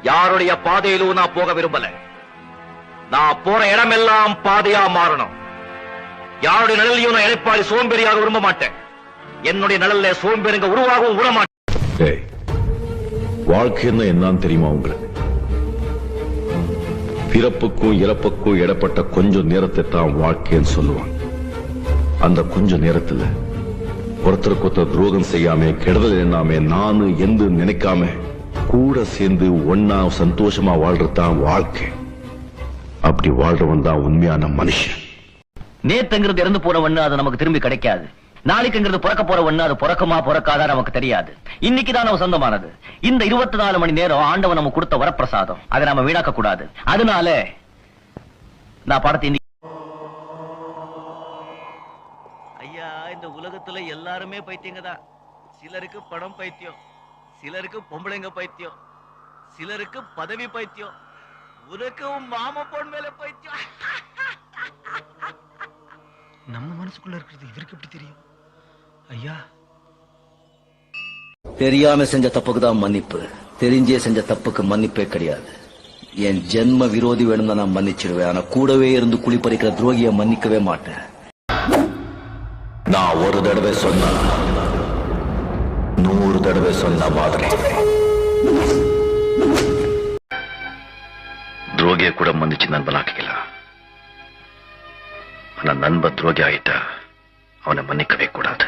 யாருடைய பாதையிலும் நான் போக விரும்பல. நான் போற இடமெல்லாம் பாதையா மாறணும். யாருடைய நிழலையும் நான் இழைப்பாடி சோம்பேறியாக விரும்ப மாட்டேன். என்னுடைய நிழல்ல சோம்பேறிங்க உருவாகவும் விட மாட்டேன். வாழ்க்கைன்னு என்னன்னு தெரியுமா உங்களுக்கு? பிறப்புக்கும் இறப்புக்கும் இடப்பட்ட கொஞ்சம் நேரத்தை தான் வாழ்க்கைன்னு சொல்லுவாங்க. அந்த கொஞ்ச நேரத்துல ஒருத்தருக்கு ஒருத்தர் துரோகம் செய்யாம, கெடுதல் எண்ணாம, நானு என்று நினைக்காம கூட சேர்ந்து ஒன்னா சந்தோஷமா வாழ்றதுதான் வாழ்க்கை. அப்படி வாழ்றவன் தான் உண்மையான மனுஷன். நேத்துங்கிறது இறந்து போறவன்னு அது நமக்கு திரும்பி கிடைக்காது. நாளைக்குங்கிறது பிறக்க போறவன்னு அது பிறக்குமா பிறக்காதா நமக்கு தெரியாது. இன்னைக்குதான் நம்ம சொந்தமானது. இந்த 24 மணி நேரம் ஆண்டவன் நம்ம கொடுத்த வரப்பிரசாதம். அதை நாம வீணாக்க கூடாது. அதனால நான் படத்தை ஐயா, இந்த உலகத்துல எல்லாருமே பைத்தியங்க தான். சிலருக்கு படம் பைத்தியம், சிலருக்கு பொம்பளைங்க பைத்தியம், சிலருக்கு பதவி பைத்தியம், உனக்கு மாமா பொன் மேல பைத்தியம். நம்ம மனசுக்குள்ள இருக்கிறது இவருக்கு எப்படி தெரியும்? ஐயா, தெரியாம செஞ்ச தப்புக்கு தான் மன்னிப்பு, தெரிஞ்சே செஞ்ச தப்புக்கு மன்னிப்பே கிடையாது. என் ஜென்ம விரோதி வேணும் தான் நான் மன்னிச்சிடுவேன். ஆனா கூடவே இருந்து குளிப்பறிக்கிற துரோகிய மன்னிக்கவே மாட்டேன். நான் ஒரு தடவை சொன்னா 100 தடவை சொன்ன மாதிரி. துரோகிய கூட மன்னிச்சு நண்பனாக்கலாம். ஆனா நண்ப துரோகி ஆயிட்டா அவனை மன்னிக்கவே கூடாது.